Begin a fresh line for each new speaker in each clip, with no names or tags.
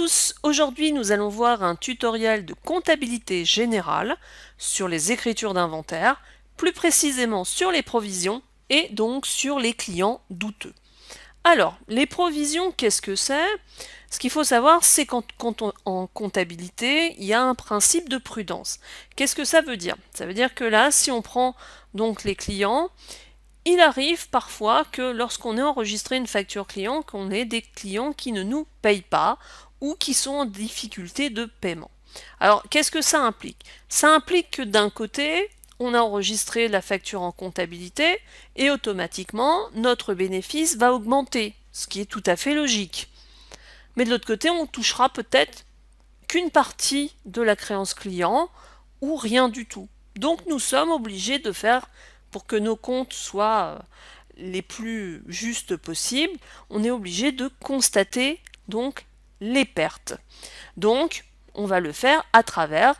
tous, aujourd'hui nous allons voir un tutoriel de comptabilité générale sur les écritures d'inventaire, plus précisément sur les provisions et donc sur les clients douteux. Alors, les provisions, qu'est-ce que c'est? Ce qu'il faut savoir, c'est qu'en comptabilité, il y a un principe de prudence. Qu'est-ce que ça veut dire? Ça veut dire que là, si on prend donc les clients, il arrive parfois que lorsqu'on ait enregistré une facture client, qu'on ait des clients qui ne nous payent pas ou qui sont en difficulté de paiement. Alors, qu'est-ce que ça implique? Ça implique que d'un côté, on a enregistré la facture en comptabilité et automatiquement, notre bénéfice va augmenter, ce qui est tout à fait logique. Mais de l'autre côté, on touchera peut-être qu'une partie de la créance client ou rien du tout. Donc nous sommes obligés de faire, pour que nos comptes soient les plus justes possibles, on est obligé de constater donc les pertes. Donc on va le faire à travers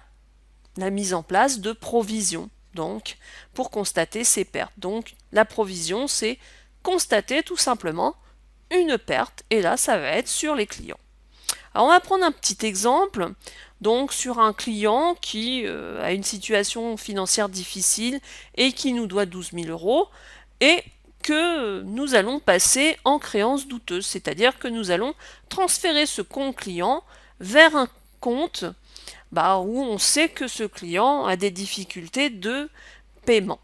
la mise en place de provisions, donc pour constater ces pertes. Donc la provision, c'est constater tout simplement une perte, et là ça va être sur les clients. Alors on va prendre un petit exemple, donc sur un client qui a une situation financière difficile et qui nous doit 12 000 euros et que nous allons passer en créance douteuse, c'est-à-dire que nous allons transférer ce compte client vers un compte où on sait que ce client a des difficultés de paiement.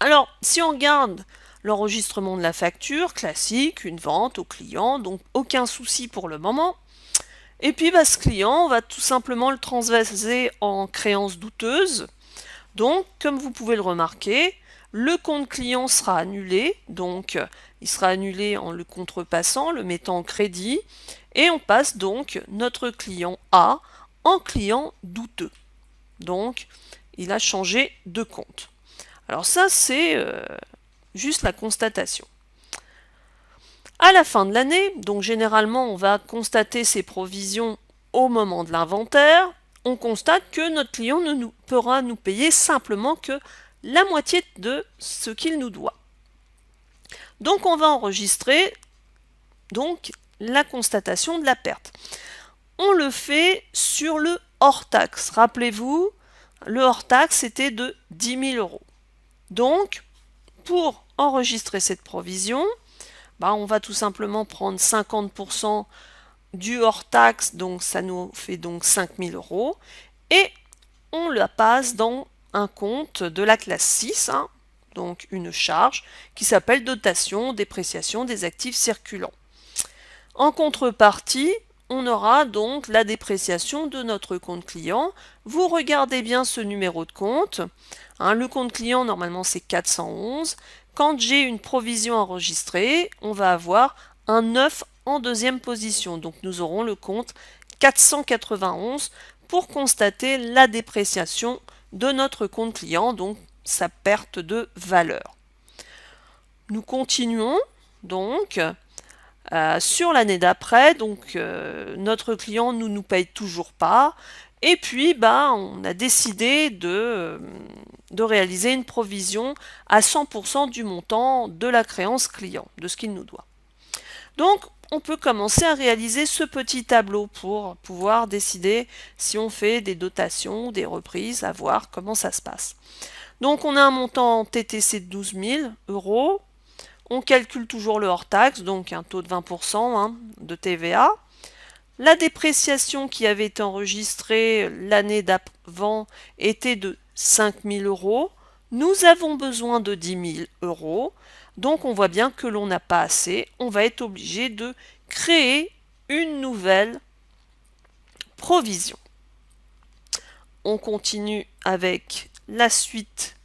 Alors, si on regarde l'enregistrement de la facture, classique, une vente au client, donc aucun souci pour le moment. Et puis ce client, on va tout simplement le transvaser en créance douteuse. Donc, comme vous pouvez le remarquer, le compte client sera annulé, donc il sera annulé en le contrepassant, le mettant en crédit, et on passe donc notre client A en client douteux. Donc, il a changé de compte. Alors ça, c'est juste la constatation. À la fin de l'année, donc généralement on va constater ces provisions au moment de l'inventaire, on constate que notre client ne pourra nous payer simplement que la moitié de ce qu'il nous doit. Donc on va enregistrer donc la constatation de la perte. On le fait sur le hors-taxe. Rappelez-vous, le hors-taxe était de 10 000 euros. Donc, pour enregistrer cette provision, on va tout simplement prendre 50% du hors-taxe, donc ça nous fait donc 5 000 euros, et on la passe dans un compte de la classe 6, donc une charge qui s'appelle dotation, dépréciation des actifs circulants. En contrepartie, on aura donc la dépréciation de notre compte client. Vous regardez bien ce numéro de compte. Le compte client, normalement, c'est 411. Quand j'ai une provision enregistrée, on va avoir un 9 en deuxième position. Donc nous aurons le compte 491 pour constater la dépréciation de notre compte client, donc sa perte de valeur. Nous continuons donc sur l'année d'après, donc notre client ne nous paye toujours pas, et puis on a décidé de réaliser une provision à 100% du montant de la créance client, de ce qu'il nous doit. Donc on peut commencer à réaliser ce petit tableau pour pouvoir décider si on fait des dotations, des reprises, à voir comment ça se passe. Donc on a un montant TTC de 12 000 euros. On calcule toujours le hors-taxe, donc un taux de 20% de TVA. La dépréciation qui avait été enregistrée l'année d'avant était de 5 000 euros. Nous avons besoin de 10 000 euros. Donc on voit bien que l'on n'a pas assez. On va être obligé de créer une nouvelle provision. On continue avec la suite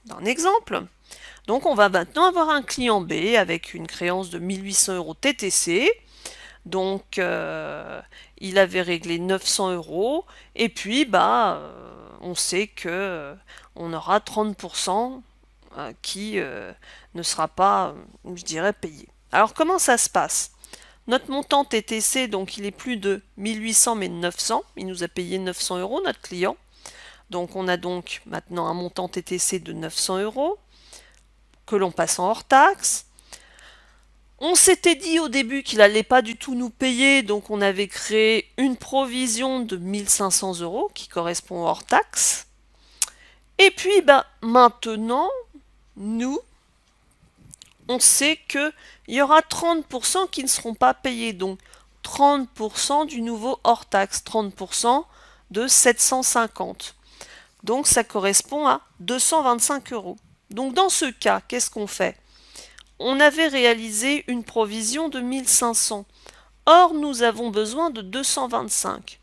d'un exemple. Donc on va maintenant avoir un client B avec une créance de 1800 euros TTC. Donc il avait réglé 900 euros. Et puis on sait que on aura 30% qui ne sera pas, je dirais, payé. Alors comment ça se passe? Notre montant TTC, donc il est plus de 1800 mais 900. Il nous a payé 900 euros, notre client. Donc on a donc maintenant un montant TTC de 900 euros que l'on passe en hors taxe. On s'était dit au début qu'il n'allait pas du tout nous payer, donc on avait créé une provision de 1500 € qui correspond hors taxe. Et puis maintenant, nous, on sait qu'il y aura 30% qui ne seront pas payés. Donc 30% du nouveau hors taxe, 30% de 750. Donc ça correspond à 225 €. Donc dans ce cas, qu'est-ce qu'on fait? On avait réalisé une provision de 1500. Or, nous avons besoin de 225.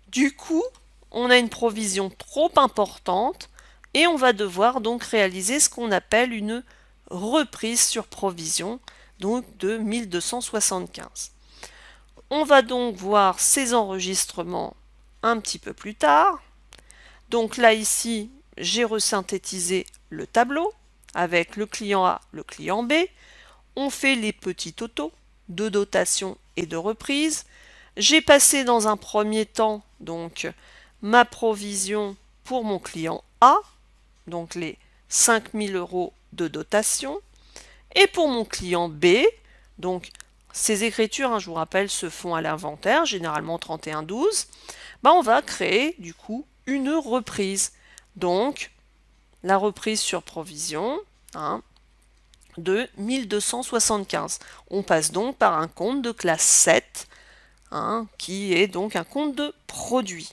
Du coup, on a une provision trop importante et on va devoir donc réaliser ce qu'on appelle une reprise sur provision, donc de 1275. On va donc voir ces enregistrements un petit peu plus tard. Donc là, ici, j'ai resynthétisé le tableau avec le client A, le client B. On fait les petits totaux de dotation et de reprise. J'ai passé dans un premier temps donc ma provision pour mon client A, donc les 5000 € de dotation. Et pour mon client B, donc ces écritures, je vous rappelle, se font à l'inventaire, généralement 31-12, on va créer du coup une reprise. Donc la reprise sur provision de 1275. On passe donc par un compte de classe 7, qui est donc un compte de produit.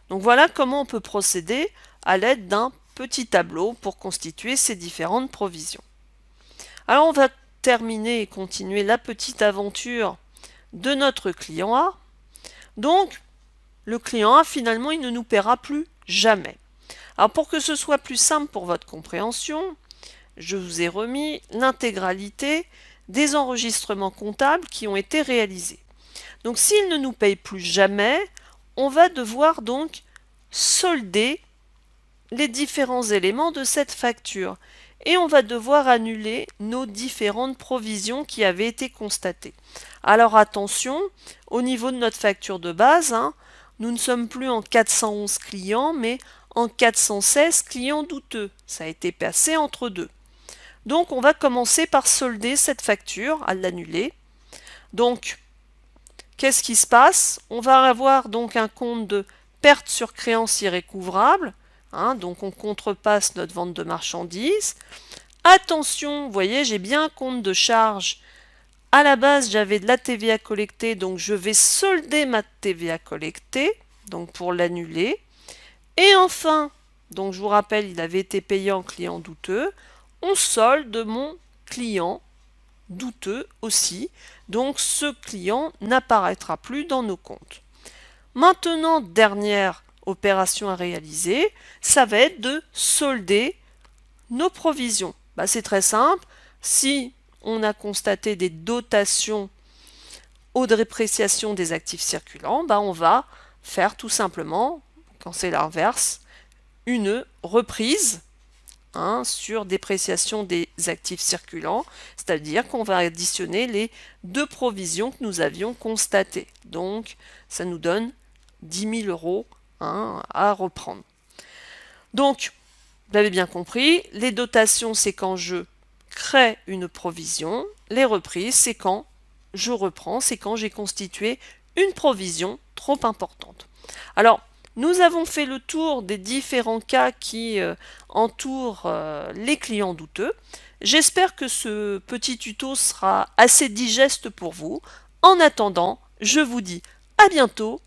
Donc voilà comment on peut procéder à l'aide d'un petit tableau pour constituer ces différentes provisions. Alors on va terminer et continuer la petite aventure de notre client A. Donc le client A, finalement, il ne nous paiera plus jamais. Alors pour que ce soit plus simple pour votre compréhension, je vous ai remis l'intégralité des enregistrements comptables qui ont été réalisés. Donc s'il ne nous paye plus jamais, on va devoir donc solder les différents éléments de cette facture et on va devoir annuler nos différentes provisions qui avaient été constatées. Alors attention, au niveau de notre facture de base, nous ne sommes plus en 411 clients, mais en 416 clients douteux. Ça a été passé entre deux. Donc on va commencer par solder cette facture, à l'annuler. Donc, qu'est-ce qui se passe? On va avoir donc un compte de perte sur créance irrécouvrable. Donc on contrepasse notre vente de marchandises. Attention, vous voyez, j'ai bien un compte de charge. À la base, j'avais de la TVA collectée, donc je vais solder ma TVA collectée, donc pour l'annuler. Et enfin, donc je vous rappelle, il avait été payé en client douteux. On solde mon client douteux aussi. Donc ce client n'apparaîtra plus dans nos comptes. Maintenant, dernière opération à réaliser, ça va être de solder nos provisions. C'est très simple. Si on a constaté des dotations aux dépréciations des actifs circulants, on va faire tout simplement, quand c'est l'inverse, une reprise sur dépréciation des actifs circulants, c'est-à-dire qu'on va additionner les deux provisions que nous avions constatées. Donc, ça nous donne 10 000 € à reprendre. Donc, vous l'avez bien compris, les dotations, c'est quand je crée une provision. Les reprises, c'est quand je reprends, c'est quand j'ai constitué une provision trop importante. Alors, nous avons fait le tour des différents cas qui entourent les clients douteux. J'espère que ce petit tuto sera assez digeste pour vous. En attendant, je vous dis à bientôt